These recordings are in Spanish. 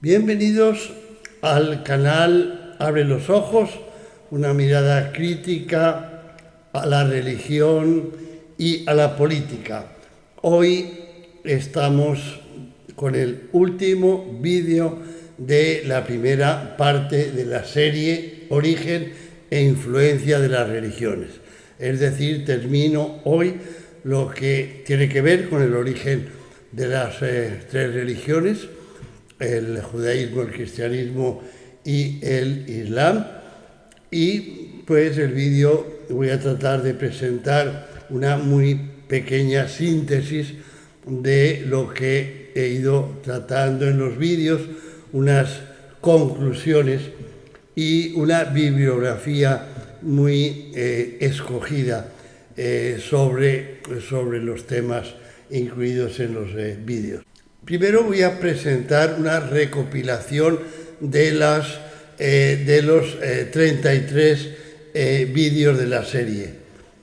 Bienvenidos al canal Abre los Ojos, una mirada crítica a la religión y a la política. Hoy estamos con el último vídeo de la primera parte de la serie Origen e influencia de las religiones. Es decir, termino hoy lo que tiene que ver con el origen de las tres religiones, el judaísmo, el cristianismo y el islam. Y pues el vídeo voy a tratar de presentar una muy pequeña síntesis de lo que he ido tratando en los vídeos, unas conclusiones y una bibliografía muy escogida sobre los temas incluidos en los vídeos. Primero voy a presentar una recopilación de los 33 vídeos de la serie,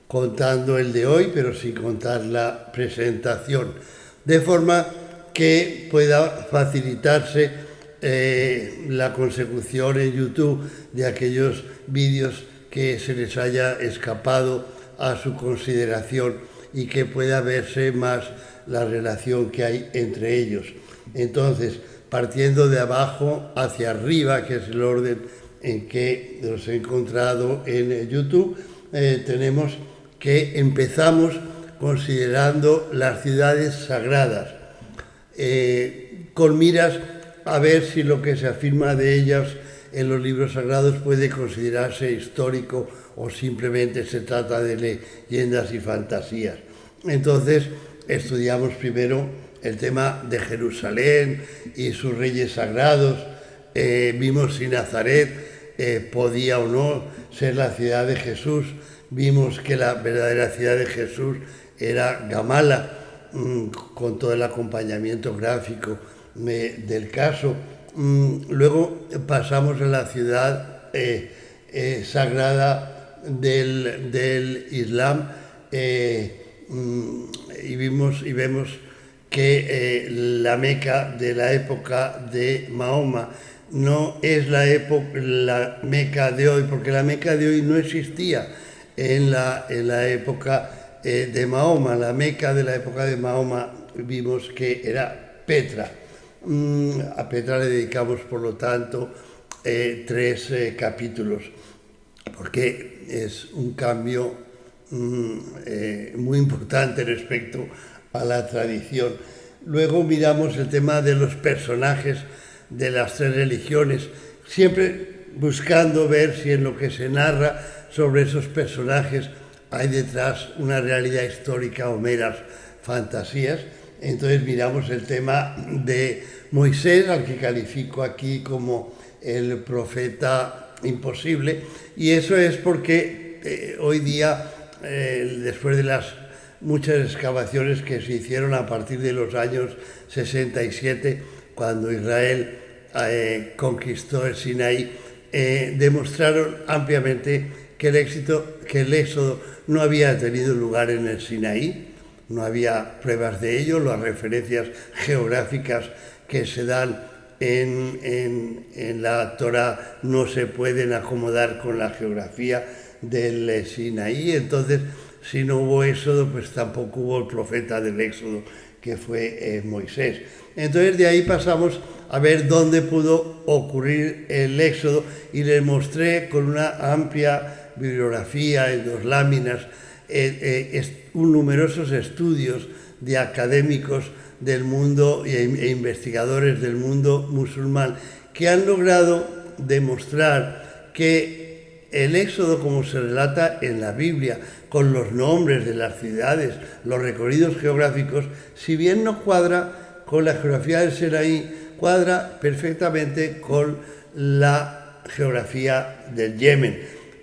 contando el de hoy, pero sin contar la presentación, de forma que pueda facilitarse la consecución en YouTube de aquellos vídeos que se les haya escapado a su consideración y que pueda verse más la relación que hay entre ellos. Entonces, partiendo de abajo hacia arriba, que es el orden en que los he encontrado en YouTube, tenemos que empezamos considerando las ciudades sagradas, con miras a ver si lo que se afirma de ellas en los libros sagrados puede considerarse histórico o simplemente se trata de leyendas y fantasías. Entonces, estudiamos primero el tema de Jerusalén y sus reyes sagrados. Vimos si Nazaret podía o no ser la ciudad de Jesús. Vimos que la verdadera ciudad de Jesús era Gamala, con todo el acompañamiento gráfico del caso. Luego pasamos a la ciudad sagrada del Islam, y vemos que la Meca de la época de Mahoma no es la Meca de hoy, porque la Meca de hoy no existía en la época de Mahoma. La Meca de la época de Mahoma vimos que era Petra. A Petra le dedicamos, por lo tanto, 3 capítulos, porque es un cambio muy importante respecto a la tradición. Luego miramos el tema de los personajes de las tres religiones, siempre buscando ver si en lo que se narra sobre esos personajes hay detrás una realidad histórica o meras fantasías. Entonces miramos el tema de Moisés, al que califico aquí como el profeta imposible, y eso es porque hoy día, después de las muchas excavaciones que se hicieron a partir de los años 67, cuando Israel conquistó el Sinaí, demostraron ampliamente que el éxodo no había tenido lugar en el Sinaí. No había pruebas de ello. Las referencias geográficas que se dan en la Torá no se pueden acomodar con la geografía del Sinaí. Entonces, si no hubo éxodo, pues tampoco hubo el profeta del éxodo, que fue Moisés. Entonces, de ahí pasamos a ver dónde pudo ocurrir el éxodo, y les mostré con una amplia bibliografía en 2 láminas numerosos estudios de académicos del mundo e investigadores del mundo musulmán que han logrado demostrar que el éxodo, como se relata en la Biblia, con los nombres de las ciudades, los recorridos geográficos, si bien no cuadra con la geografía del Sinaí, cuadra perfectamente con la geografía del Yemen,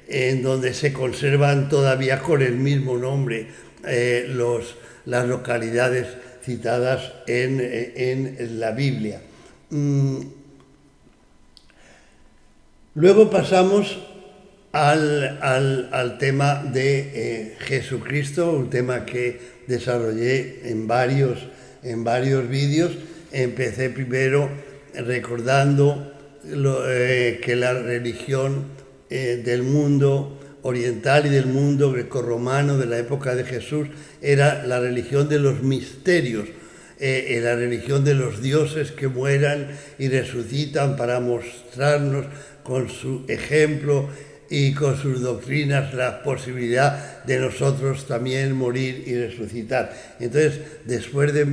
en donde se conservan todavía con el mismo nombre las localidades citadas en la Biblia. Luego pasamos al tema de Jesucristo, un tema que desarrollé en varios vídeos. Empecé primero recordando que la religión del mundo oriental y del mundo grecorromano de la época de Jesús era la religión de los misterios, la religión de los dioses que mueran y resucitan para mostrarnos con su ejemplo y con sus doctrinas la posibilidad de nosotros también morir y resucitar. Entonces, después de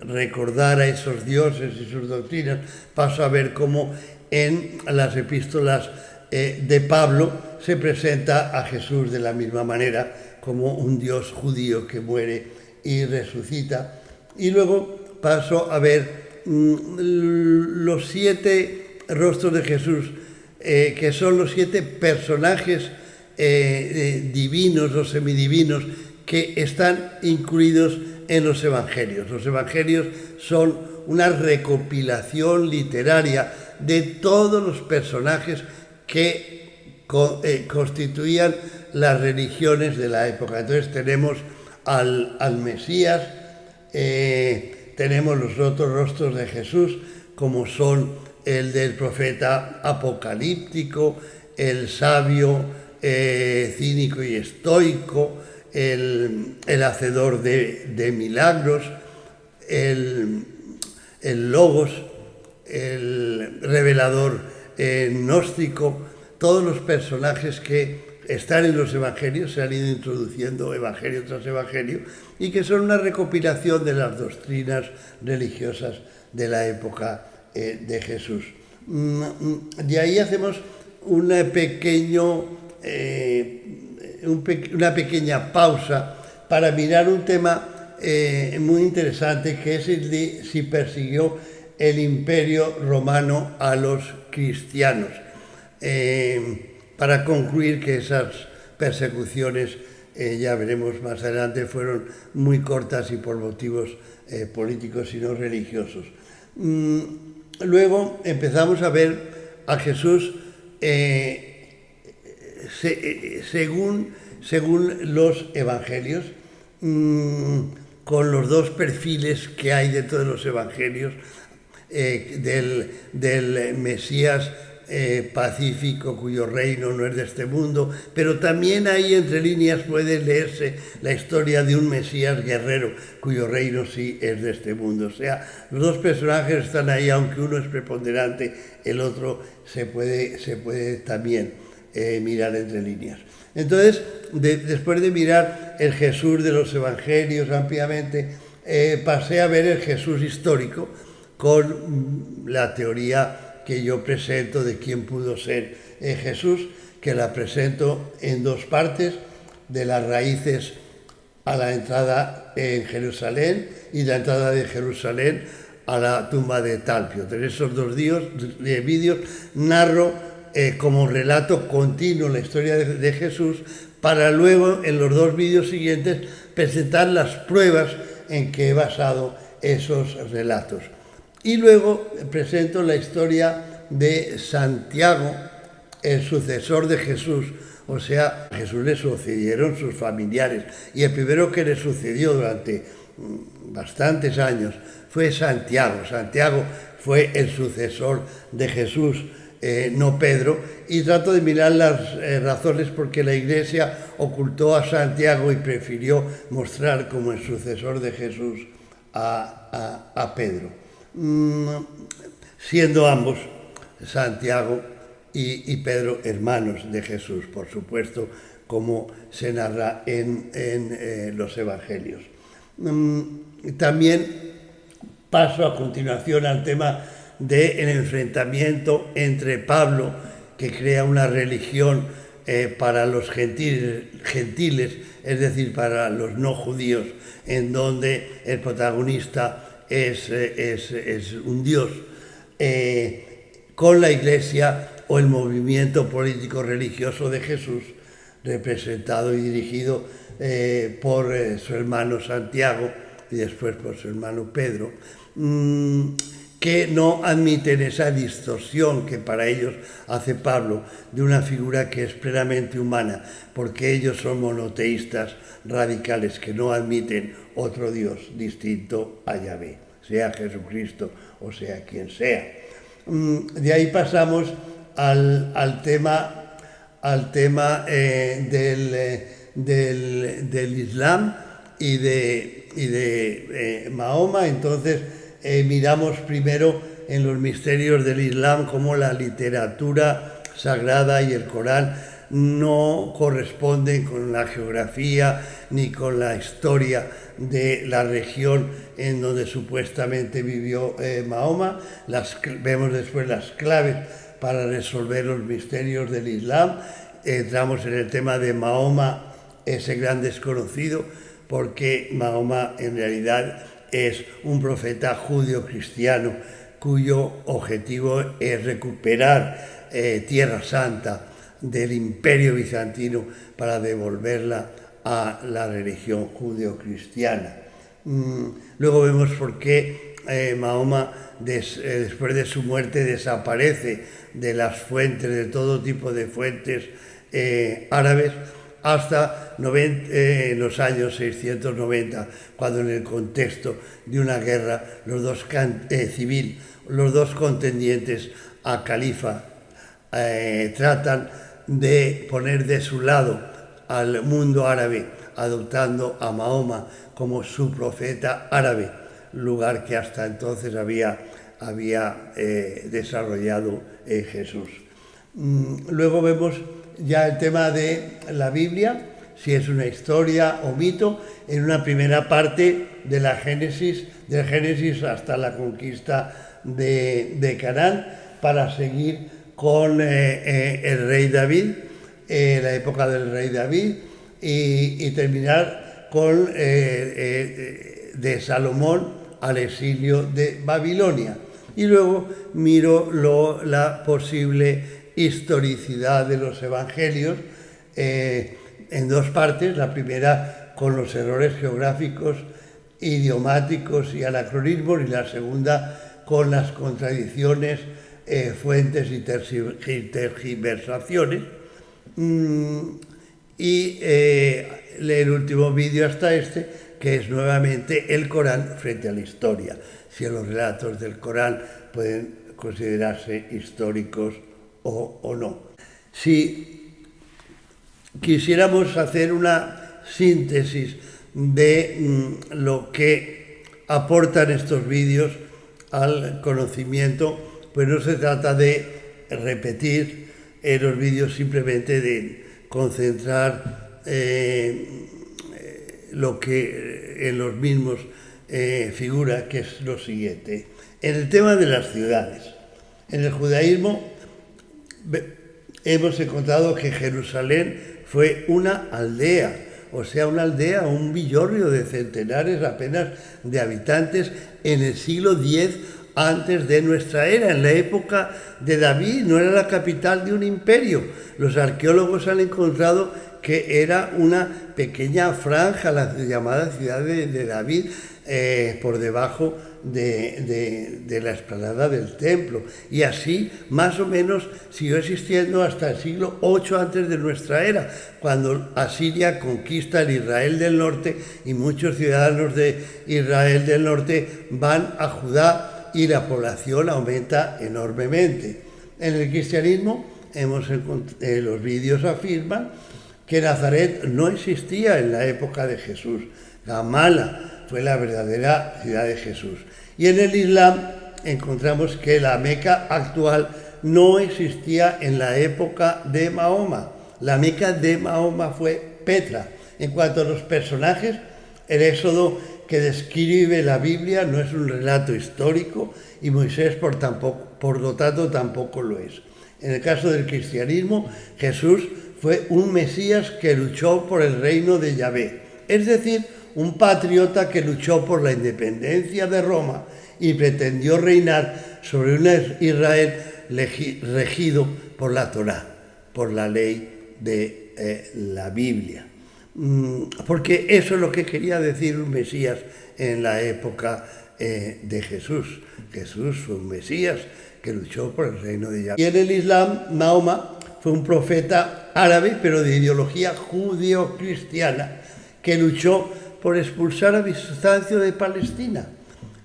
recordar a esos dioses y sus doctrinas, paso a ver cómo en las epístolas de Pablo se presenta a Jesús de la misma manera, como un Dios judío que muere y resucita. Y luego paso a ver los 7 rostros de Jesús, que son los 7 personajes divinos o semidivinos que están incluidos en los evangelios. Los evangelios son una recopilación literaria de todos los personajes que constituían las religiones de la época. Entonces tenemos al Mesías, tenemos los otros rostros de Jesús, como son el del profeta apocalíptico, el sabio cínico y estoico, el hacedor de milagros, el logos, el revelador gnóstico. Todos los personajes que están en los evangelios se han ido introduciendo evangelio tras evangelio y que son una recopilación de las doctrinas religiosas de la época de Jesús. De ahí hacemos una pequeña pausa para mirar un tema muy interesante, que es el de si persiguió el Imperio Romano a los cristianos. Para concluir que esas persecuciones, ya veremos más adelante, fueron muy cortas y por motivos políticos y no religiosos. Luego empezamos a ver a Jesús según los evangelios, con los 2 perfiles que hay dentro de los evangelios, del Mesías pacífico, cuyo reino no es de este mundo, pero también ahí entre líneas puede leerse la historia de un Mesías guerrero, cuyo reino sí es de este mundo. O sea, los 2 personajes están ahí, aunque uno es preponderante, el otro se puede también mirar entre líneas. Entonces, después de mirar el Jesús de los evangelios ampliamente, pasé a ver el Jesús histórico con la teoría que yo presento de quién pudo ser Jesús, que la presento en 2 partes, de las raíces a la entrada en Jerusalén y la entrada de Jerusalén a la tumba de Talpio. En esos 2 vídeos narro como relato continuo la historia de Jesús, para luego en los 2 vídeos siguientes presentar las pruebas en que he basado esos relatos. Y luego presento la historia de Santiago, el sucesor de Jesús. O sea, a Jesús le sucedieron sus familiares, y el primero que le sucedió durante bastantes años fue Santiago. Santiago fue el sucesor de Jesús, no Pedro, y trato de mirar las razones por que la Iglesia ocultó a Santiago y prefirió mostrar como el sucesor de Jesús a Pedro. Siendo ambos, Santiago y Pedro, hermanos de Jesús, por supuesto, como se narra en los evangelios. También paso a continuación al tema del enfrentamiento entre Pablo, que crea una religión para los gentiles, es decir, para los no judíos, en donde el protagonista es un dios, con la Iglesia o el movimiento político religioso de Jesús, representado y dirigido por su hermano Santiago y después por su hermano Pedro, que no admiten esa distorsión que para ellos hace Pablo de una figura que es plenamente humana, porque ellos son monoteístas radicales que no admiten otro Dios distinto a Yahvé, sea Jesucristo o sea quien sea. De ahí pasamos al tema del Islam y de Mahoma. Entonces miramos primero en los misterios del Islam cómo la literatura sagrada y el Corán no corresponden con la geografía ni con la historia de la región en donde supuestamente vivió Mahoma. Vemos después las claves para resolver los misterios del Islam. Entramos en el tema de Mahoma, ese gran desconocido, porque Mahoma en realidad es un profeta judío-cristiano cuyo objetivo es recuperar Tierra Santa del Imperio Bizantino para devolverla a la religión judío-cristiana. Luego vemos por qué Mahoma, después de su muerte, desaparece de las fuentes, de todo tipo de fuentes árabes, hasta los años 690, cuando en el contexto de una guerra civil, los dos contendientes a califa tratan de poner de su lado al mundo árabe, adoptando a Mahoma como su profeta árabe, lugar que hasta entonces había desarrollado Jesús. Luego vemos ya el tema de la Biblia, si es una historia o mito, en una primera parte de del Génesis hasta la conquista de Canaán, para seguir con el rey David, la época del rey David, y terminar con de Salomón al exilio de Babilonia. Y luego miro la posible historicidad de los evangelios en dos partes. La primera con los errores geográficos, idiomáticos y anacronismos, y la segunda con las contradicciones, fuentes y tergiversaciones. Y el último vídeo hasta que es nuevamente el Corán frente a la historia, si los relatos del Corán pueden considerarse históricos o no. Si quisiéramos hacer una síntesis de lo que aportan estos vídeos al conocimiento, pues no se trata de repetir los vídeos, simplemente de concentrar lo que en los mismos figura, que es lo siguiente. En el tema de las ciudades, en el judaísmo hemos encontrado que Jerusalén fue una aldea, o sea, una aldea, un villorrio de centenares apenas de habitantes en el siglo X antes de nuestra era, en la época de David. No era la capital de un imperio. Los arqueólogos han encontrado que era una pequeña franja, la llamada ciudad de David, por debajo de la explanada del templo, y así más o menos siguió existiendo hasta el siglo VIII antes de nuestra era, cuando Asiria conquista el Israel del norte y muchos ciudadanos de Israel del norte van a Judá y la población aumenta enormemente. En el cristianismo los vídeos afirman que Nazaret no existía en la época de Jesús. Gamala fue la verdadera ciudad de Jesús. Y en el Islam encontramos que la Meca actual no existía en la época de Mahoma. La Meca de Mahoma fue Petra. En cuanto a los personajes, el éxodo que describe la Biblia no es un relato histórico, y Moisés por lo tanto tampoco lo es. En el caso del cristianismo, Jesús fue un Mesías que luchó por el reino de Yahvé, es decir, un patriota que luchó por la independencia de Roma y pretendió reinar sobre un Israel regido por la Torá, por la ley de la Biblia. Porque eso es lo que quería decir un Mesías en la época de Jesús. Jesús fue un Mesías que luchó por el reino de Yahvé. Y en el Islam, Mahoma fue un profeta árabe, pero de ideología judío-cristiana, que luchó por expulsar a Bizancio de Palestina.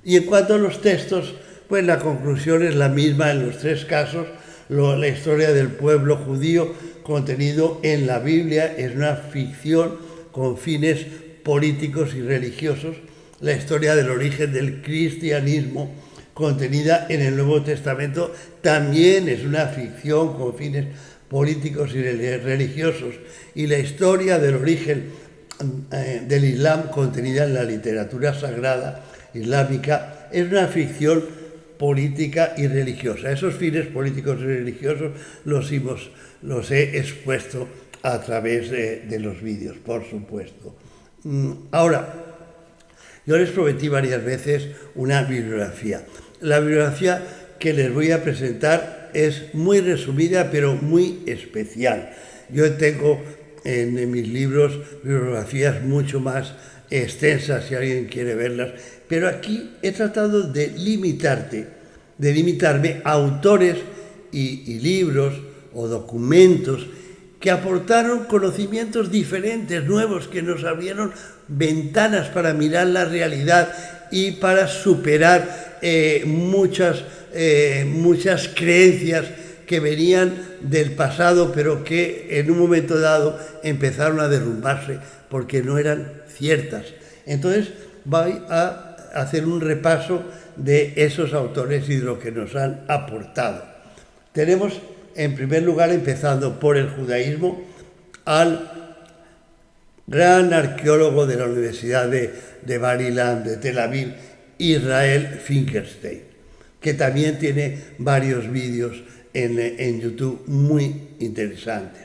Y en cuanto a los textos, pues la conclusión es la misma en los tres casos. La historia del pueblo judío contenido en la Biblia es una ficción con fines políticos y religiosos. La historia del origen del cristianismo contenida en el Nuevo Testamento también es una ficción con fines políticos y religiosos. Y la historia del origen del Islam contenida en la literatura sagrada islámica es una ficción política y religiosa. Esos fines políticos y religiosos los he expuesto a través de los vídeos, por supuesto. Ahora, yo les prometí varias veces una bibliografía. La bibliografía que les voy a presentar es muy resumida, pero muy especial. Yo tengo en mis libros bibliografías mucho más extensas, si alguien quiere verlas, pero aquí he tratado de limitarme a autores y libros o documentos que aportaron conocimientos diferentes, nuevos, que nos abrieron ventanas para mirar la realidad y para superar muchas creencias que venían del pasado, pero que en un momento dado empezaron a derrumbarse porque no eran ciertas. Entonces voy a hacer un repaso de esos autores y de lo que nos han aportado. Tenemos, en primer lugar, empezando por el judaísmo, al gran arqueólogo de la Universidad de Bar Ilan, de Tel Aviv, Israel Finkelstein, que también tiene varios vídeos en YouTube muy interesantes.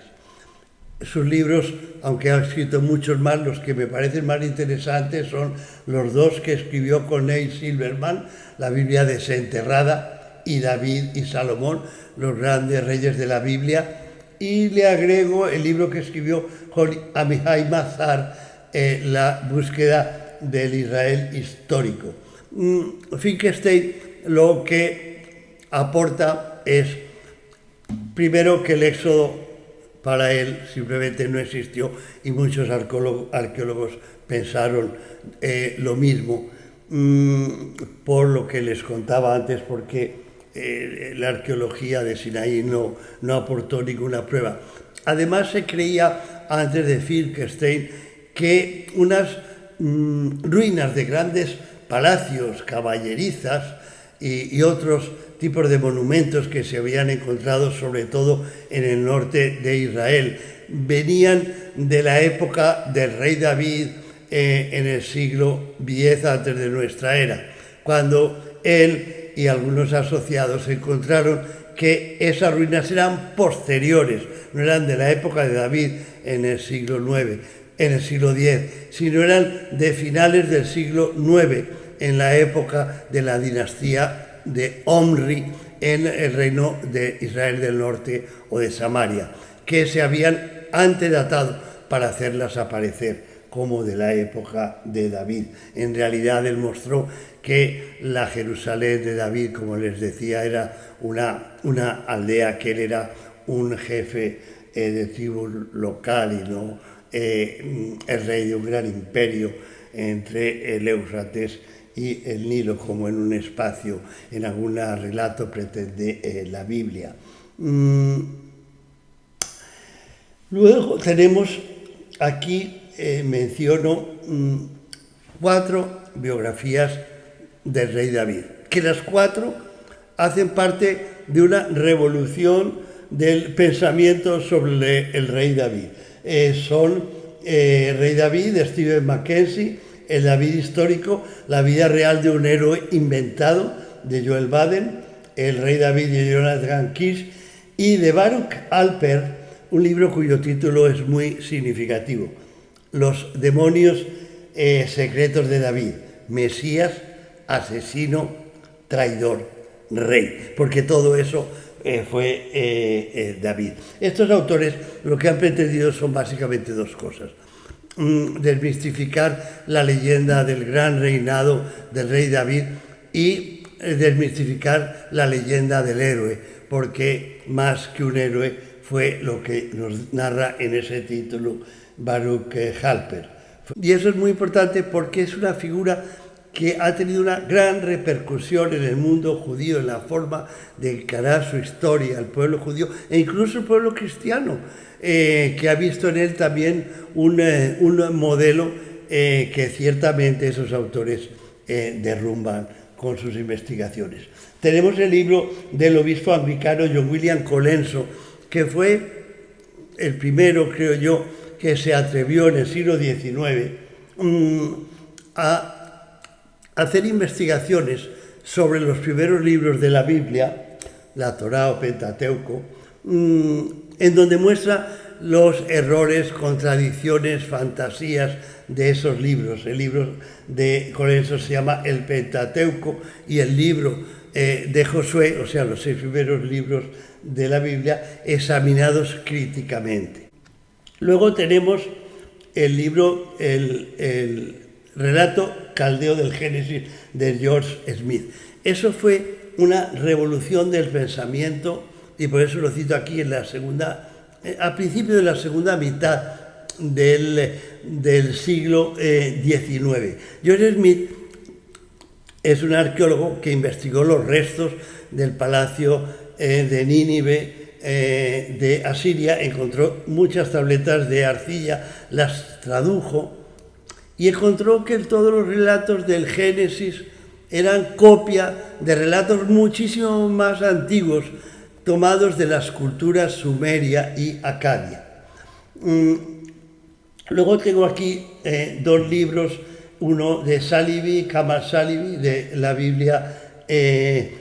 Sus libros, aunque ha escrito muchos más, los que me parecen más interesantes son los dos que escribió con Neil Silverman, la Biblia desenterrada, y David y Salomón, los grandes reyes de la Biblia, y le agrego el libro que escribió con Amihai Mazar, La búsqueda del Israel histórico. Finkelstein lo que aporta es, primero, que el Éxodo para él simplemente no existió y muchos arqueólogos pensaron lo mismo, por lo que les contaba antes, porque la arqueología de Sinaí no aportó ninguna prueba. Además, se creía antes de Finkelstein que unas ruinas de grandes palacios, caballerizas y otros tipos de monumentos que se habían encontrado sobre todo en el norte de Israel venían de la época del rey David en el siglo X antes de nuestra era, cuando él y algunos asociados encontraron que esas ruinas eran posteriores, no eran de la época de David en el siglo IX, en el siglo X, sino eran de finales del siglo IX, en la época de la dinastía de Omri en el reino de Israel del Norte o de Samaria, que se habían antedatado para hacerlas aparecer como de la época de David. En realidad él mostró que la Jerusalén de David, como les decía, era una aldea, que él era un jefe de tribu local y no el rey de un gran imperio entre el Éufrates y el Nilo, como en un espacio, en algún relato pretende la Biblia. Luego tenemos aquí, menciono 4 biografías del rey David, que las 4 hacen parte de una revolución del pensamiento sobre el rey David. Son Rey David, de Stephen Mackenzie, El David histórico, la vida real de un héroe inventado, de Joel Baden, El rey David, de Jonathan Kish, y de Baruch Alper, un libro cuyo título es muy significativo: Los demonios secretos de David, Mesías, asesino, traidor, rey, porque todo eso fue David. Estos autores lo que han pretendido son básicamente 2 cosas: desmistificar la leyenda del gran reinado del rey David y desmistificar la leyenda del héroe, porque más que un héroe fue lo que nos narra en ese título Baruch Halper. Y eso es muy importante porque es una figura que ha tenido una gran repercusión en el mundo judío, en la forma de encarar su historia, el pueblo judío e incluso el pueblo cristiano, que ha visto en él también un modelo que ciertamente esos autores derrumban con sus investigaciones. Tenemos el libro del obispo anglicano John William Colenso, que fue el primero, creo yo, que se atrevió en el siglo XIX a hacer investigaciones sobre los primeros libros de la Biblia, la Torá o Pentateuco, en donde muestra los errores, contradicciones, fantasías de esos libros. El libro de Colenso se llama El Pentateuco y el libro de Josué, o sea, los 6 primeros libros de la Biblia, examinados críticamente. Luego tenemos el libro, el relato caldeo del Génesis de George Smith. Eso fue una revolución del pensamiento y por eso lo cito aquí en la segunda, a principio de la segunda mitad del siglo XIX. George Smith es un arqueólogo que investigó los restos del palacio de Nínive de Asiria, encontró muchas tabletas de arcilla, las tradujo y encontró que todos los relatos del Génesis eran copia de relatos muchísimo más antiguos tomados de las culturas sumeria y acadia. Luego tengo aquí 2 libros, uno de Salibi, Kamal Salibi, de la Biblia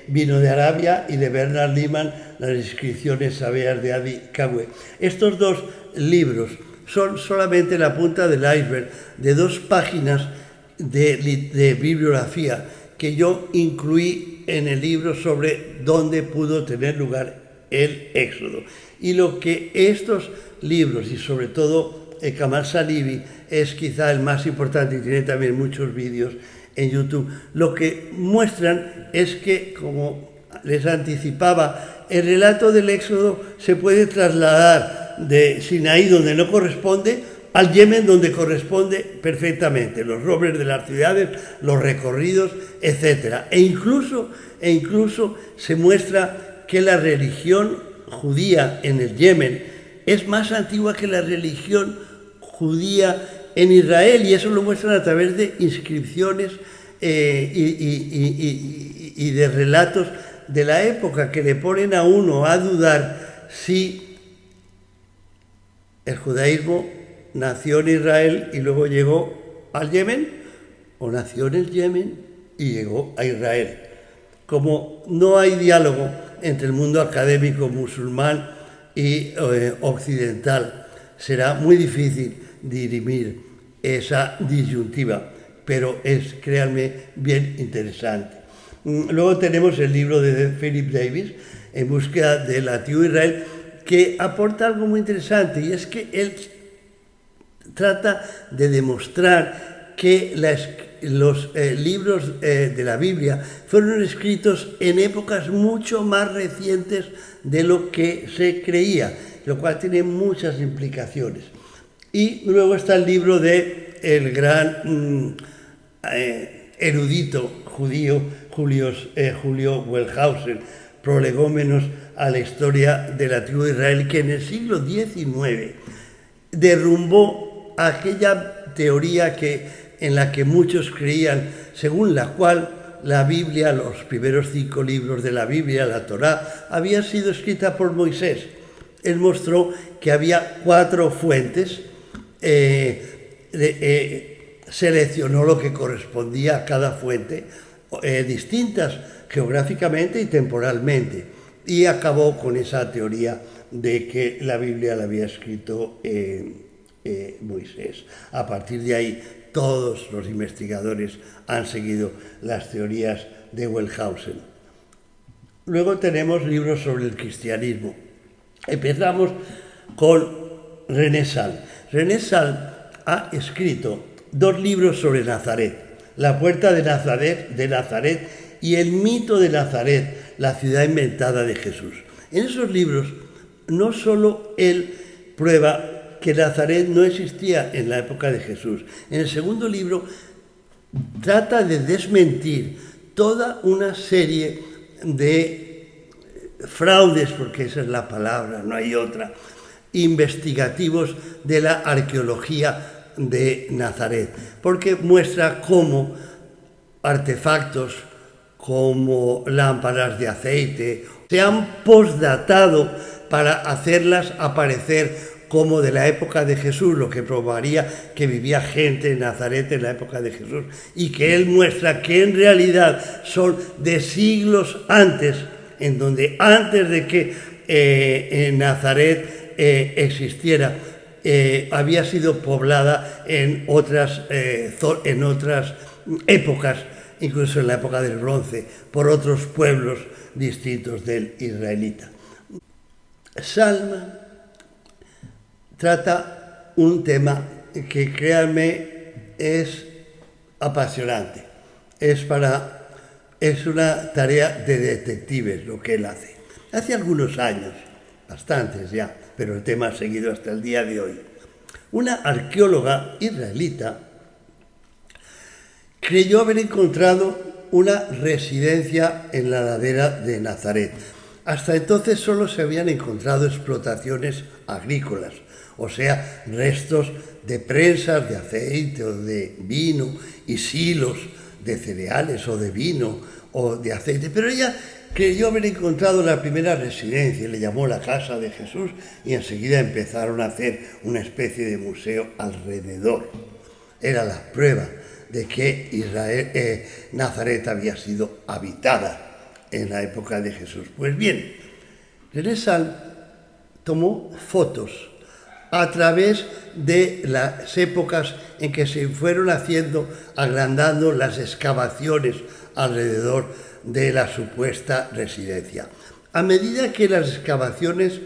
vino de Arabia, y de Bernard Lehman, las inscripciones sabeas de Adi Kawe. Estos 2 libros son solamente la punta del iceberg de 2 páginas de bibliografía que yo incluí en el libro sobre dónde pudo tener lugar el Éxodo. Y lo que estos libros, y sobre todo Kamal Salibi, es quizá el más importante y tiene también muchos vídeos en YouTube, lo que muestran es que, como les anticipaba, el relato del Éxodo se puede trasladar de Sinaí, donde no corresponde, al Yemen, donde corresponde perfectamente, los nombres de las ciudades, los recorridos, etc. E incluso se muestra que la religión judía en el Yemen es más antigua que la religión judía en Israel, y eso lo muestran a través de inscripciones y de relatos de la época que le ponen a uno a dudar si el judaísmo nació en Israel y luego llegó al Yemen, o nació en el Yemen y llegó a Israel. Como no hay diálogo entre el mundo académico musulmán y occidental, será muy difícil dirimir esa disyuntiva, pero es, créanme, bien interesante. Luego tenemos el libro de Philip Davis, En búsqueda del antiguo Israel, que aporta algo muy interesante, y es que él trata de demostrar que los libros de la Biblia fueron escritos en épocas mucho más recientes de lo que se creía, lo cual tiene muchas implicaciones. Y luego está el libro de el gran erudito judío Julio Wellhausen, Prolegómenos a la historia del antiguo Israel, que en el siglo XIX derrumbó aquella teoría en la que muchos creían, según la cual la Biblia, los primeros 5 libros de la Biblia, la Torá, había sido escrita por Moisés. Él mostró que había 4 fuentes, seleccionó lo que correspondía a cada fuente, distintas geográficamente y temporalmente, y acabó con esa teoría de que la Biblia la había escrito Moisés. A partir de ahí, todos los investigadores han seguido las teorías de Wellhausen. Luego tenemos libros sobre el cristianismo. Empezamos con René Sal. René Sal ha escrito 2 libros sobre Nazaret: La puerta de Nazaret y El mito de Nazaret, la ciudad inventada de Jesús. En esos libros no solo él prueba que Nazaret no existía en la época de Jesús. En el segundo libro trata de desmentir toda una serie de fraudes, porque esa es la palabra, no hay otra, investigativos de la arqueología de Nazaret, porque muestra cómo artefactos como lámparas de aceite se han postdatado para hacerlas aparecer como de la época de Jesús, lo que probaría que vivía gente en Nazaret en la época de Jesús, y que él muestra que en realidad son de siglos antes, en donde antes de que en Nazaret existiera, había sido poblada en otras épocas, incluso en la época del bronce, por otros pueblos distintos del israelita. Salma trata un tema que, créanme, es apasionante. Es una tarea de detectives lo que él hace. Hace algunos años, bastantes ya, pero el tema ha seguido hasta el día de hoy, una arqueóloga israelita creyó haber encontrado una residencia en la ladera de Nazaret. Hasta entonces solo se habían encontrado explotaciones agrícolas, o sea, restos de prensas de aceite o de vino y silos de cereales o de vino o de aceite. Pero ella creyó haber encontrado la primera residencia y le llamó la Casa de Jesús, y enseguida empezaron a hacer una especie de museo alrededor. Era la prueba de que Nazaret había sido habitada en la época de Jesús. Pues bien, René Salm tomó fotos a través de las épocas en que se fueron agrandando las excavaciones alrededor de la supuesta residencia. A medida que las excavaciones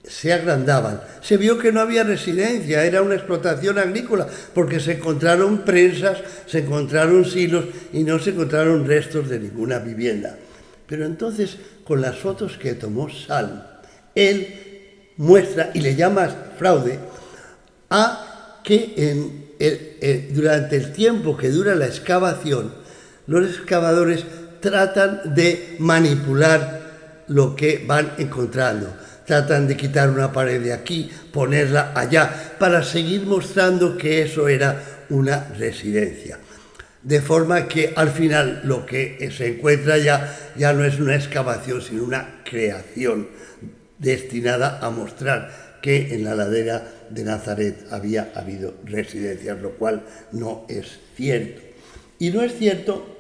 se agrandaban, se vio que no había residencia, era una explotación agrícola, porque se encontraron prensas, se encontraron silos y no se encontraron restos de ninguna vivienda. Pero entonces, con las fotos que tomó Salm, él muestra y le llama fraude a que durante el tiempo que dura la excavación, los excavadores tratan de manipular lo que van encontrando. Tratan de quitar una pared de aquí, ponerla allá, para seguir mostrando que eso era una residencia. De forma que al final lo que se encuentra ya no es una excavación, sino una creación destinada a mostrar que en la ladera de Nazaret había habido residencias, lo cual no es cierto. Y no es cierto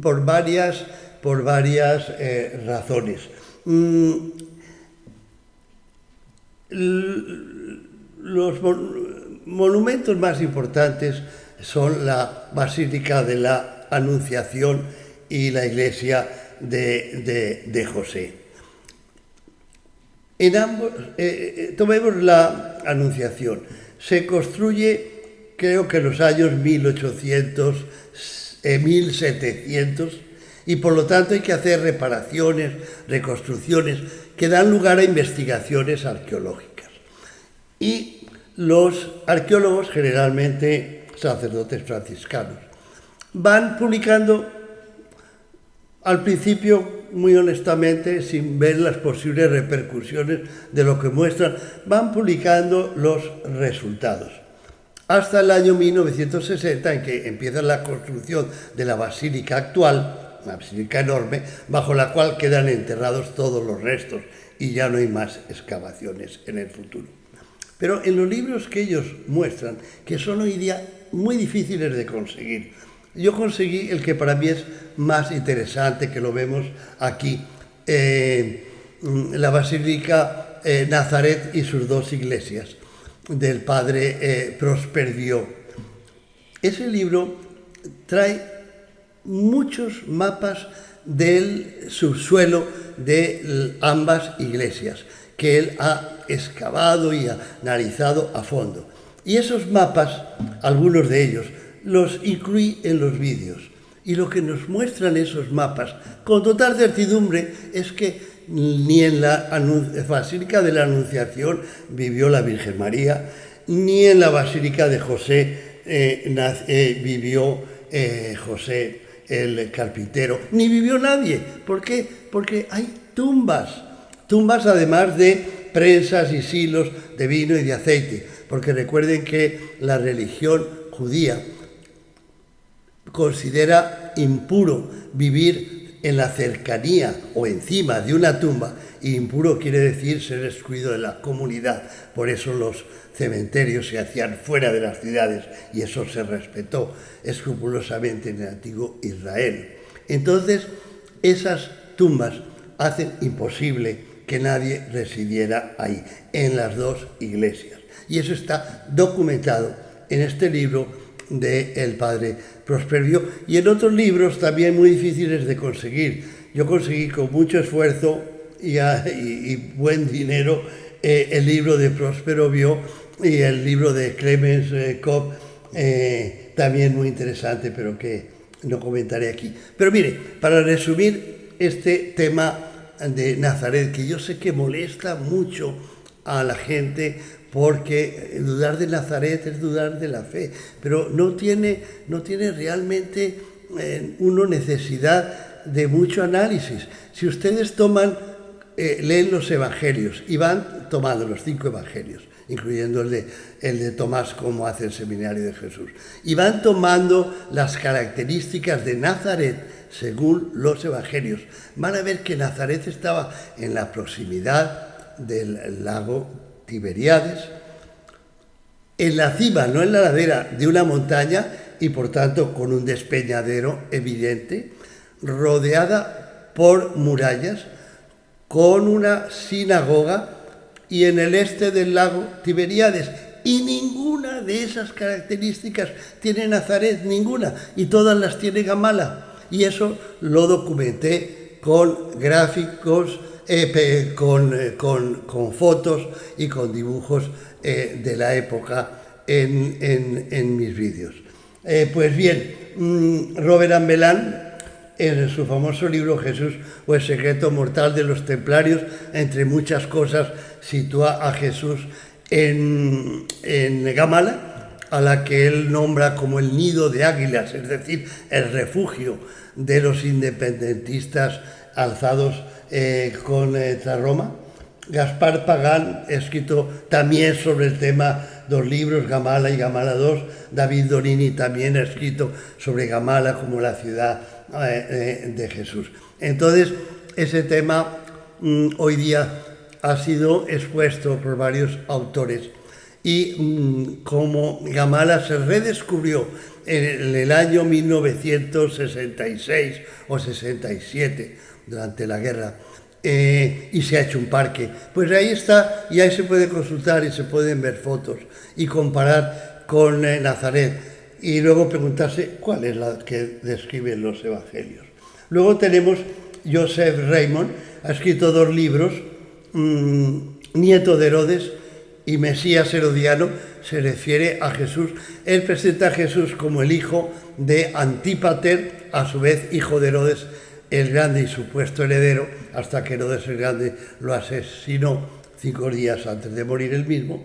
por varias razones. Los monumentos más importantes son la Basílica de la Anunciación y la iglesia de José. En ambos, tomemos la Anunciación. Se construye, creo que en los años 1800, 1700, y por lo tanto hay que hacer reparaciones, reconstrucciones, que dan lugar a investigaciones arqueológicas. Y los arqueólogos, generalmente sacerdotes franciscanos, van publicando, al principio, muy honestamente, sin ver las posibles repercusiones de lo que muestran, van publicando los resultados. Hasta el año 1960, en que empieza la construcción de la basílica actual, una basílica enorme, bajo la cual quedan enterrados todos los restos y ya no hay más excavaciones en el futuro. Pero en los libros que ellos muestran, que son hoy día muy difíciles de conseguir, yo conseguí el que para mí es más interesante, que lo vemos aquí, la Basílica Nazaret y sus dos iglesias, del padre Prosper Dió. Ese libro trae muchos mapas del subsuelo de ambas iglesias, que él ha excavado y analizado a fondo. Y esos mapas, algunos de ellos, los incluí en los vídeos. Y lo que nos muestran esos mapas, con total certidumbre, es que ni en la Basílica de la Anunciación vivió la Virgen María, ni en la Basílica de José vivió José el carpintero, ni vivió nadie. ¿Por qué? Porque hay tumbas además de prensas y silos de vino y de aceite, porque recuerden que la religión judía considera impuro vivir en la cercanía o encima de una tumba, y impuro quiere decir ser excluido de la comunidad. Por eso los cementerios se hacían fuera de las ciudades y eso se respetó escrupulosamente en el antiguo Israel. Entonces, esas tumbas hacen imposible que nadie residiera ahí, en las dos iglesias. Y eso está documentado en este libro del padre Prosperio y en otros libros también muy difíciles de conseguir. Yo conseguí con mucho esfuerzo y buen dinero el libro de Próspero Bio y el libro de Clemens Kopp, también muy interesante, pero que no comentaré aquí. Pero mire, para resumir este tema de Nazaret, que yo sé que molesta mucho a la gente, porque dudar de Nazaret es dudar de la fe, pero no tiene realmente uno necesidad de mucho análisis. Si ustedes leen los evangelios y van tomando los 5 evangelios, incluyendo el de Tomás, como hace el Seminario de Jesús, y van tomando las características de Nazaret según los evangelios, van a ver que Nazaret estaba en la proximidad del lago Tiberíades, en la cima, no en la ladera, de una montaña y por tanto con un despeñadero evidente, rodeada por murallas, con una sinagoga y en el este del lago Tiberíades. Y ninguna de esas características tiene Nazaret, ninguna, y todas las tiene Gamala. Y eso lo documenté con gráficos, con fotos y con dibujos de la época en mis vídeos. Pues bien, Robert Ambelán, en su famoso libro Jesús o el secreto mortal de los templarios, entre muchas cosas, sitúa a Jesús en Gamala, a la que él nombra como el nido de águilas, es decir, el refugio de los independentistas alzados contra Roma. Gaspar Pagán ha escrito también sobre el tema 2 libros, Gamala y Gamala II. David Donini también ha escrito sobre Gamala como la ciudad de Jesús. Entonces, ese tema hoy día ha sido expuesto por varios autores y como Gamala se redescubrió en el año 1966 o 67, durante la guerra, y se ha hecho un parque, pues ahí está, y ahí se puede consultar y se pueden ver fotos y comparar con Nazaret y luego preguntarse cuál es la que describen los evangelios. Luego tenemos Joseph Raymond, ha escrito 2 libros, Nieto de Herodes y Mesías Herodiano. Se refiere a Jesús. Él presenta a Jesús como el hijo de Antípater, a su vez hijo de Herodes el Grande y supuesto heredero, hasta que Herodes el Grande lo asesinó 5 días antes de morir él mismo,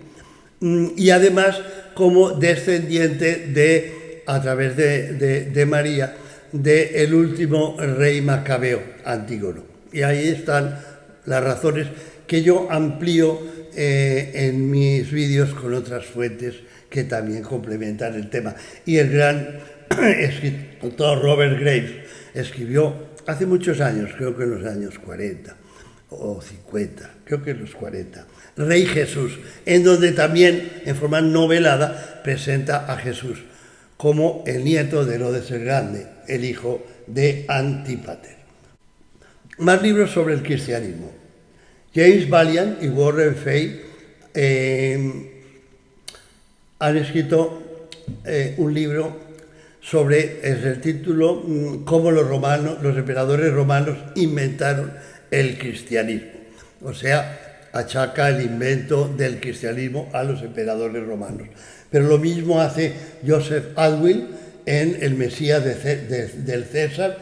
y además como descendiente a través de María, del último rey macabeo, Antígono. Y ahí están las razones que yo amplío en mis vídeos con otras fuentes que también complementan el tema. Y el gran escritor Robert Graves escribió hace muchos años, creo que en los años 40 o 50, creo que en los 40, Rey Jesús, en donde también en forma novelada presenta a Jesús como el nieto de Herodes el Grande, el hijo de Antípater. Más libros sobre el cristianismo. James Valiant y Warren Fay han escrito un libro sobre, es el título, cómo los emperadores romanos inventaron el cristianismo. O sea, achaca el invento del cristianismo a los emperadores romanos. Pero lo mismo hace Joseph Atwill en El Mesías del César,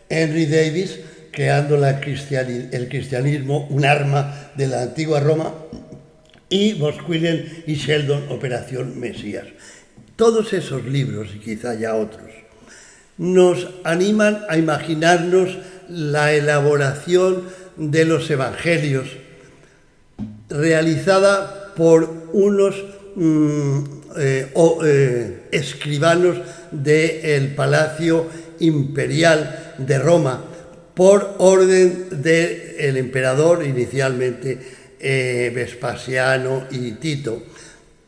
Henry Davis creando el cristianismo, un arma de la antigua Roma, y Bosquillen y Sheldon, Operación Mesías. Todos esos libros, y quizá ya otros, nos animan a imaginarnos la elaboración de los evangelios realizada por unos escribanos del Palacio Imperial de Roma, por orden del emperador, inicialmente Vespasiano y Tito,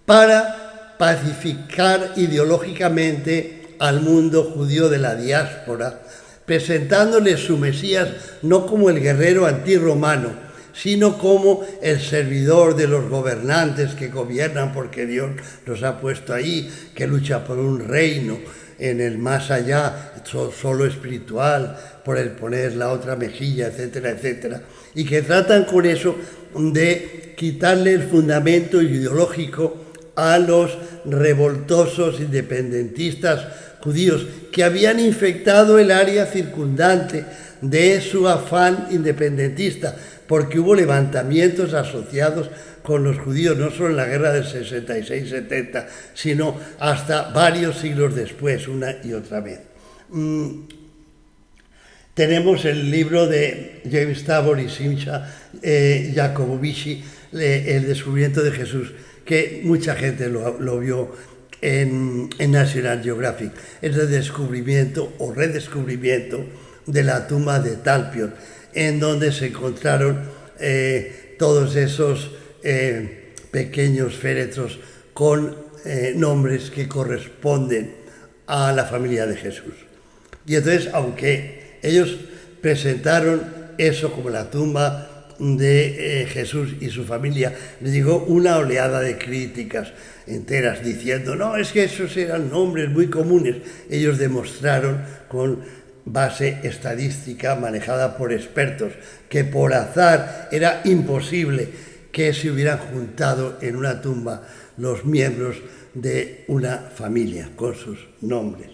para pacificar ideológicamente al mundo judío de la diáspora, presentándole su Mesías no como el guerrero antirromano, sino como el servidor de los gobernantes que gobiernan porque Dios los ha puesto ahí, que lucha por un reino en el más allá, solo espiritual, por el poner la otra mejilla, etcétera, etcétera, y que tratan con eso de quitarle el fundamento ideológico a los revoltosos independentistas judíos que habían infectado el área circundante de su afán independentista, porque hubo levantamientos asociados con los judíos, no solo en la guerra del 66-70, sino hasta varios siglos después, una y otra vez. Tenemos el libro de James Tabor y Simcha Jacobovici, El descubrimiento de Jesús, que mucha gente lo vio en National Geographic. Es el descubrimiento o redescubrimiento de la tumba de Talpiot, en donde se encontraron todos esos pequeños féretros con nombres que corresponden a la familia de Jesús. Y entonces, aunque ellos presentaron eso como la tumba de Jesús y su familia, les llegó una oleada de críticas enteras diciendo, no, es que esos eran nombres muy comunes. Ellos demostraron con base estadística manejada por expertos que por azar era imposible que se hubieran juntado en una tumba los miembros de una familia con sus nombres.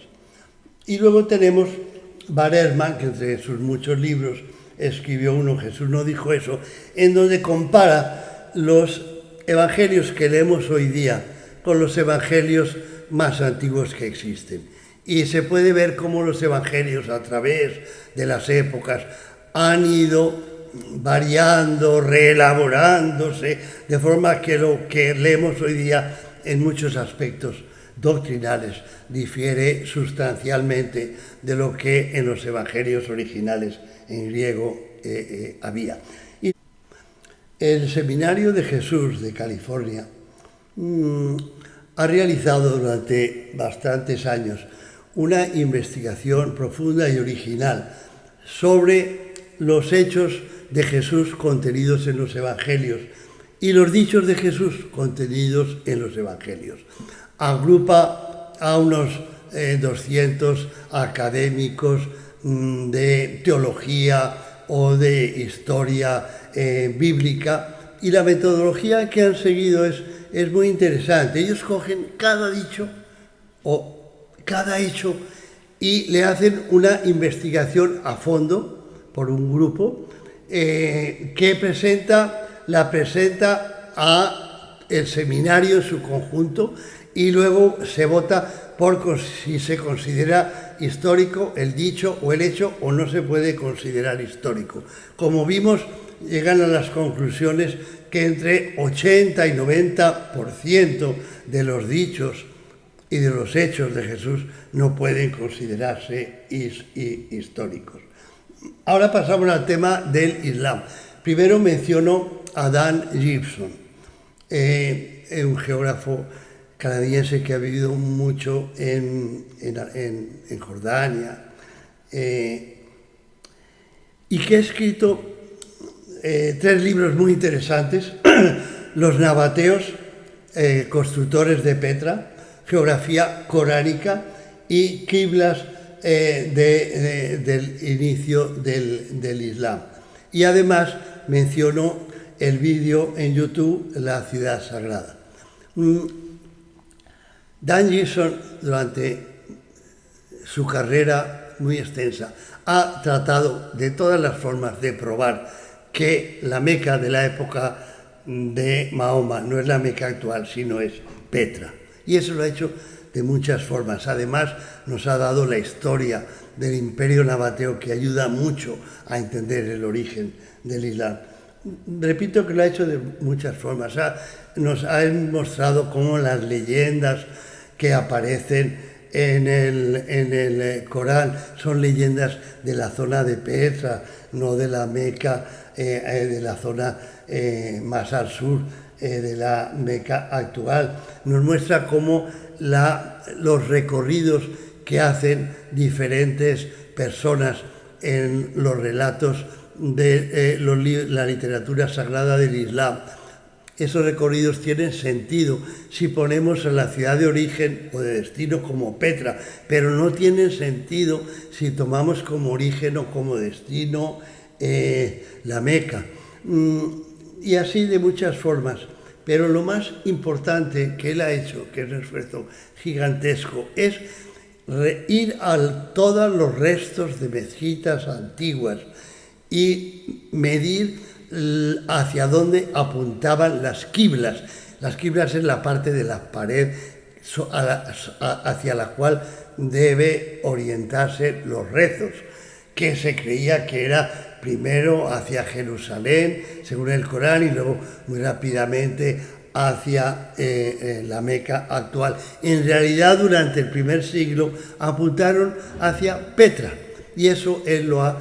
Y luego tenemos Bart Ehrman, que entre sus muchos libros escribió uno, Jesús no dijo eso, en donde compara los evangelios que leemos hoy día con los evangelios más antiguos que existen. Y se puede ver cómo los evangelios a través de las épocas han ido variando, reelaborándose, de forma que lo que leemos hoy día en muchos aspectos doctrinales difiere sustancialmente de lo que en los evangelios originales en griego había. Y el Seminario de Jesús de California ha realizado durante bastantes años una investigación profunda y original sobre los hechos de Jesús contenidos en los evangelios y los dichos de Jesús contenidos en los evangelios. Agrupa a unos 200 académicos de teología o de historia bíblica, y la metodología que han seguido es muy interesante. Ellos cogen cada dicho o cada hecho y le hacen una investigación a fondo por un grupo que la presenta a el seminario en su conjunto, y luego se vota por si se considera histórico el dicho o el hecho o no se puede considerar histórico. Como vimos, llegan a las conclusiones que entre 80 y 90% de los dichos y de los hechos de Jesús no pueden considerarse históricos. Ahora pasamos al tema del Islam. Primero menciono a Dan Gibson, un geógrafo canadiense que ha vivido mucho en Jordania y que ha escrito 3 libros muy interesantes: Los nabateos, constructores de Petra, geografía coránica, y Qiblas del inicio del Islam. Y además mencionó el vídeo en YouTube, La ciudad sagrada. Dan Gibson, durante su carrera muy extensa, ha tratado de todas las formas de probar que la Meca de la época de Mahoma no es la Meca actual, sino es Petra. Y eso lo ha hecho de muchas formas. Además, nos ha dado la historia del Imperio Nabateo, que ayuda mucho a entender el origen del Islam. Repito que lo ha hecho de muchas formas. Nos ha mostrado cómo las leyendas que aparecen en el Corán son leyendas de la zona de Petra, no de la Meca, de la zona más al sur de la Meca actual. Nos muestra cómo los recorridos que hacen diferentes personas en los relatos de la literatura sagrada del Islam. Esos recorridos tienen sentido si ponemos a la ciudad de origen o de destino como Petra, pero no tienen sentido si tomamos como origen o como destino la Meca. Y así de muchas formas. Pero lo más importante que él ha hecho, que es un esfuerzo gigantesco, es ir a todos los restos de mezquitas antiguas y medir hacia dónde apuntaban las qiblas. Las qiblas es la parte de la pared hacia la cual debe orientarse los rezos, que se creía que era primero hacia Jerusalén, según el Corán, y luego muy rápidamente hacia la Meca actual. En realidad, durante el primer siglo apuntaron hacia Petra, y eso él lo ha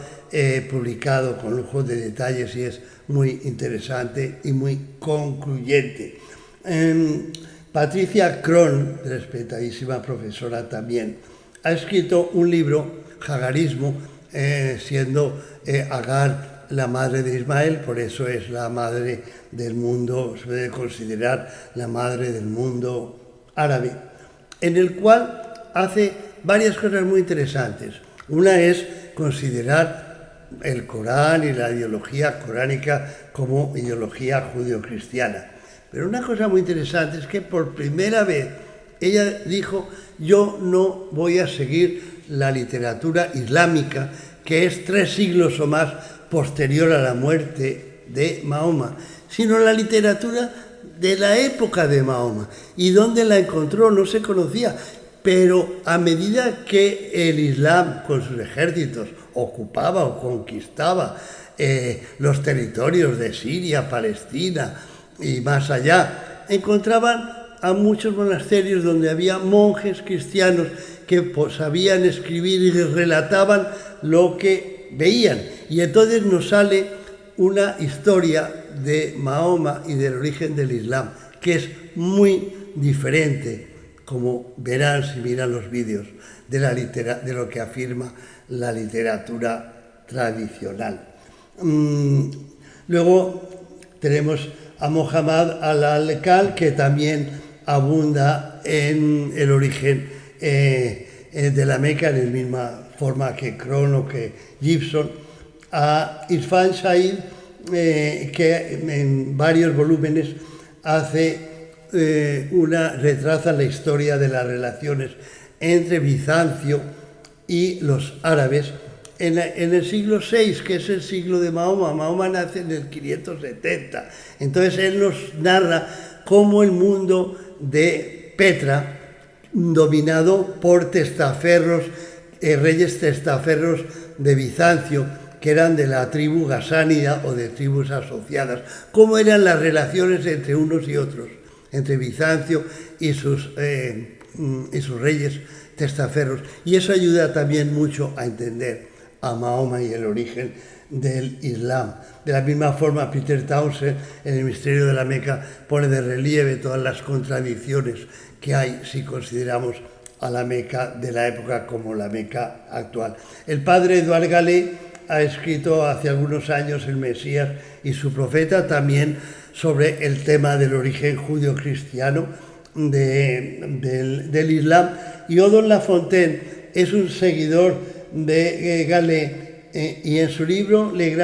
publicado con lujo de detalles y es muy interesante y muy concluyente. Patricia Cron, respetadísima profesora también, ha escrito un libro, Hagarismo, siendo Agar la madre de Ismael, por eso es la madre del mundo, se debe considerar la madre del mundo árabe, en el cual hace varias cosas muy interesantes. Una es considerar el Corán y la ideología coránica como ideología judio-cristiana. Pero una cosa muy interesante es que por primera vez ella dijo: yo no voy a seguir la literatura islámica, que es 3 siglos o más posterior a la muerte de Mahoma, sino la literatura de la época de Mahoma. ¿Y dónde la encontró? No se conocía. Pero a medida que el Islam con sus ejércitos ocupaba o conquistaba los territorios de Siria, Palestina y más allá, encontraban a muchos monasterios donde había monjes cristianos que sabían escribir y les relataban lo que veían. Y entonces nos sale una historia de Mahoma y del origen del Islam, que es muy diferente, como verán si miran los vídeos, de lo que afirma la literatura tradicional. Luego tenemos a Muhammad al-Alkal, que también abunda en el origen de la Meca, en la misma forma que Crono, que Gibson. A Irfan Said, que en varios volúmenes retraza la historia de las relaciones entre Bizancio y los árabes en el siglo VI, que es el siglo de Mahoma. Mahoma nace en el 570. Entonces él nos narra cómo el mundo de Petra, dominado por testaferros, reyes testaferros de Bizancio, que eran de la tribu gasánida o de tribus asociadas, cómo eran las relaciones entre unos y otros, entre Bizancio y sus reyes testaferros. Y eso ayuda también mucho a entender a Mahoma y el origen del Islam. De la misma forma, Peter Townsend, en el Misterio de la Meca, pone de relieve todas las contradicciones que hay si consideramos a la Meca de la época como la Meca actual. El padre Edouard Gallet ha escrito hace algunos años El Mesías y su profeta, también sobre el tema del origen judío-cristiano del Islam. Y Odon Lafontaine es un seguidor de Gallet, y en su libro El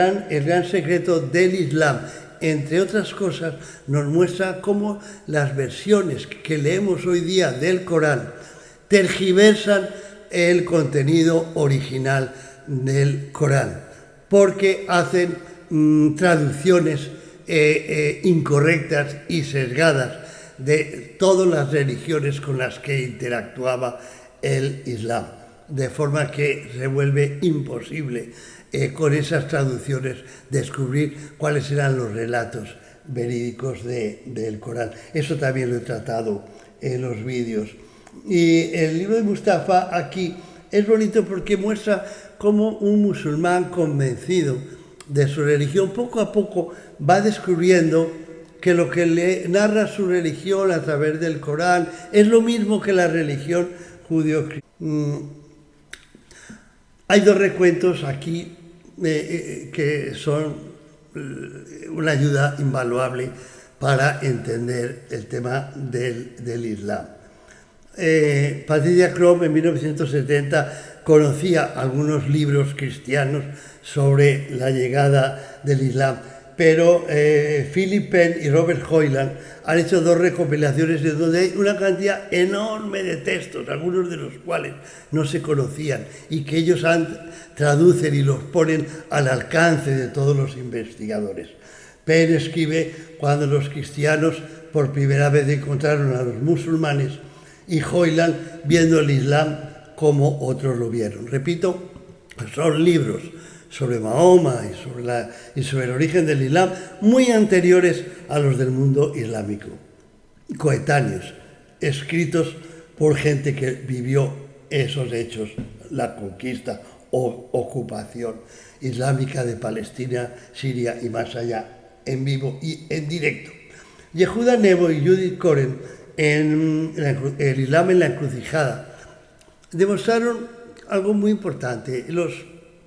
gran secreto del Islam, entre otras cosas, nos muestra cómo las versiones que leemos hoy día del Corán tergiversan el contenido original del Corán, porque hacen traducciones incorrectas y sesgadas de todas las religiones con las que interactuaba el Islam, de forma que se vuelve imposible con esas traducciones descubrir cuáles eran los relatos verídicos del Corán. Eso también lo he tratado en los vídeos. Y el libro de Mustafa aquí es bonito porque muestra cómo un musulmán convencido de su religión poco a poco va descubriendo que lo que le narra su religión a través del Corán es lo mismo que la religión judío-cristiana. Hay dos recuentos aquí que son una ayuda invaluable para entender el tema del Islam. Patricia Crom en 1970 conocía algunos libros cristianos sobre la llegada del Islam, pero Philip Penn y Robert Hoyland han hecho dos recopilaciones de donde hay una cantidad enorme de textos, algunos de los cuales no se conocían y que ellos traducen y los ponen al alcance de todos los investigadores. Penn escribe cuando los cristianos por primera vez encontraron a los musulmanes y Hoyland viendo el Islam como otros lo vieron. Repito, son libros sobre Mahoma y sobre el origen del Islam muy anteriores a los del mundo islámico, coetáneos, escritos por gente que vivió esos hechos, la conquista o ocupación islámica de Palestina, Siria y más allá, en vivo y en directo. Yehuda Nebo y Judith Koren en El Islam en la encrucijada demostraron algo muy importante. Los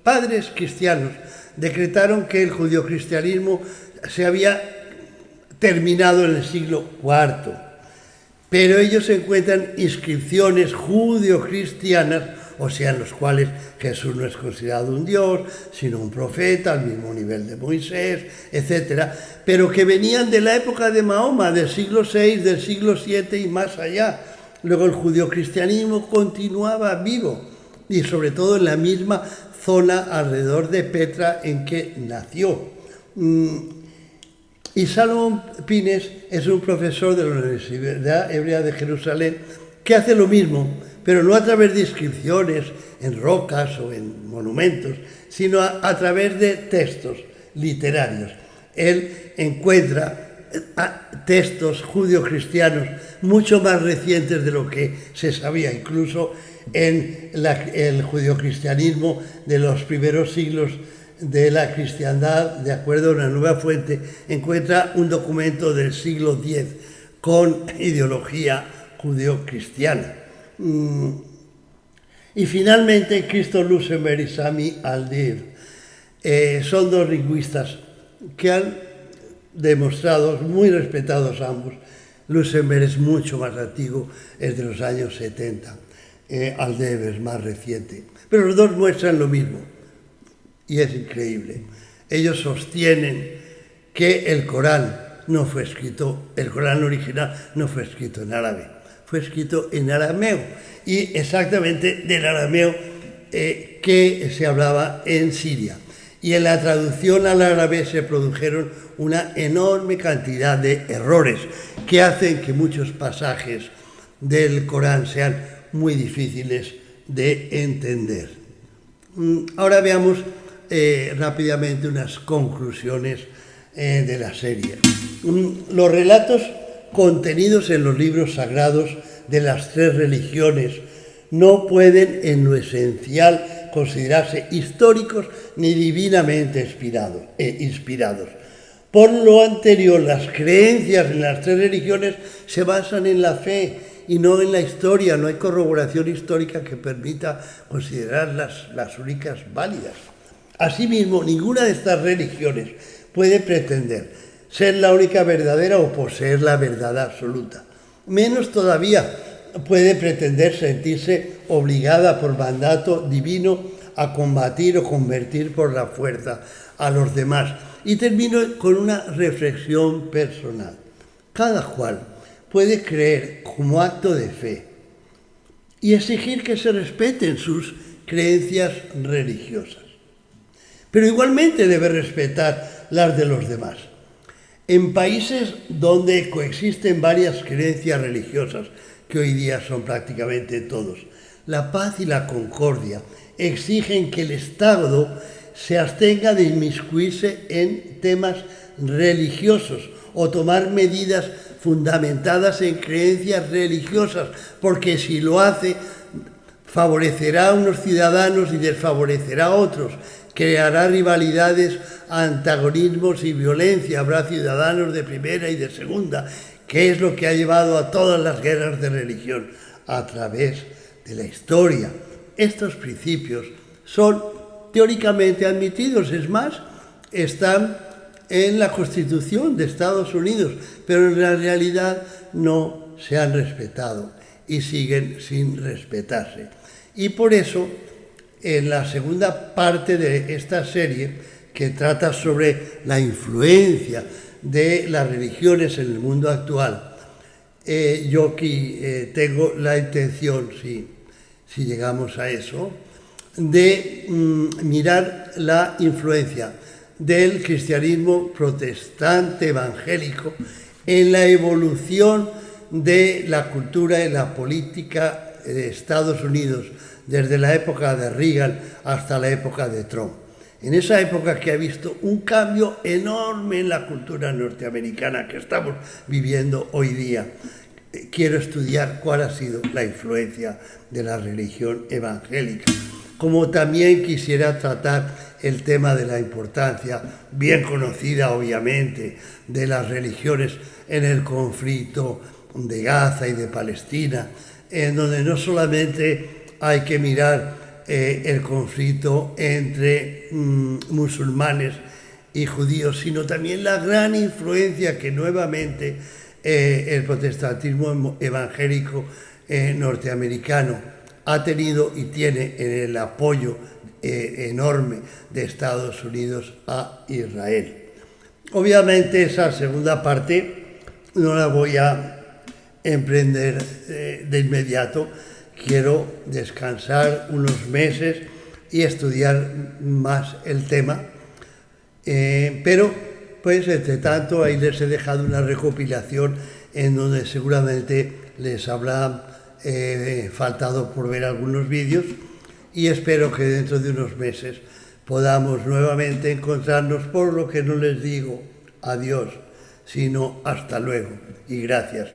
padres cristianos decretaron que el judio-cristianismo se había terminado en el siglo IV, pero ellos encuentran inscripciones judio-cristianas, o sea, en los cuales Jesús no es considerado un dios, sino un profeta, al mismo nivel de Moisés, etc., pero que venían de la época de Mahoma, del siglo VI, del siglo VII y más allá. Luego el judio-cristianismo continuaba vivo, y sobre todo en la misma zona alrededor de Petra en que nació. Y Salomón Pines es un profesor de la Universidad Hebrea de Jerusalén que hace lo mismo, pero no a través de inscripciones en rocas o en monumentos, sino a través de textos literarios. Él encuentra textos judio-cristianos mucho más recientes de lo que se sabía, incluso en el judio-cristianismo de los primeros siglos de la cristiandad, de acuerdo a una nueva fuente, encuentra un documento del siglo X con ideología judeo-cristiana. Y finalmente, Christoph Lusenberg y Sami Aldir son dos lingüistas que han demostrado, muy respetados ambos. Lusenberg es mucho más antiguo, es de los años 70. Aldir es más reciente. Pero los dos muestran lo mismo. Y es increíble. Ellos sostienen que el Corán no fue escrito, el Corán original no fue escrito en árabe, fue escrito en arameo. Y exactamente del arameo que se hablaba en Siria. Y en la traducción al árabe se produjeron una enorme cantidad de errores que hacen que muchos pasajes del Corán sean muy difíciles de entender. Ahora veamos rápidamente unas conclusiones de la serie. Los relatos contenidos en los libros sagrados de las tres religiones no pueden en lo esencial considerarse históricos ni divinamente inspirados. Por lo anterior, las creencias en las tres religiones se basan en la fe y no en la historia. No hay corroboración histórica que permita considerar las únicas válidas. Asimismo, ninguna de estas religiones puede pretender ser la única verdadera o poseer la verdad absoluta. Menos todavía puede pretender sentirse obligada por mandato divino a combatir o convertir por la fuerza a los demás. Y termino con una reflexión personal. Cada cual puede creer como acto de fe y exigir que se respeten sus creencias religiosas. Pero igualmente debe respetar las de los demás. En países donde coexisten varias creencias religiosas, que hoy día son prácticamente todos, la paz y la concordia exigen que el Estado se abstenga de inmiscuirse en temas religiosos o tomar medidas fundamentadas en creencias religiosas, porque si lo hace, favorecerá a unos ciudadanos y desfavorecerá a otros, creará rivalidades, antagonismos y violencia, habrá ciudadanos de primera y de segunda, que es lo que ha llevado a todas las guerras de religión a través de la historia. Estos principios son teóricamente admitidos, es más, están en la Constitución de Estados Unidos, pero en la realidad no se han respetado y siguen sin respetarse. Y por eso, en la segunda parte de esta serie, que trata sobre la influencia de las religiones en el mundo actual, yo aquí tengo la intención, si llegamos a eso, de mirar la influencia del cristianismo protestante evangélico en la evolución de la cultura y la política de Estados Unidos desde la época de Reagan hasta la época de Trump. En esa época que ha visto un cambio enorme en la cultura norteamericana que estamos viviendo hoy día. Quiero estudiar cuál ha sido la influencia de la religión evangélica. Como también quisiera tratar el tema de la importancia, bien conocida obviamente, de las religiones en el conflicto de Gaza y de Palestina, en donde no solamente hay que mirar el conflicto entre musulmanes y judíos, sino también la gran influencia que nuevamente el protestantismo evangélico norteamericano ha tenido y tiene en el apoyo enorme de Estados Unidos a Israel. Obviamente esa segunda parte no la voy a emprender de inmediato. Quiero descansar unos meses y estudiar más el tema, pero pues entre tanto ahí les he dejado una recopilación en donde seguramente les habrá faltado por ver algunos vídeos y espero que dentro de unos meses podamos nuevamente encontrarnos, por lo que no les digo adiós, sino hasta luego y gracias.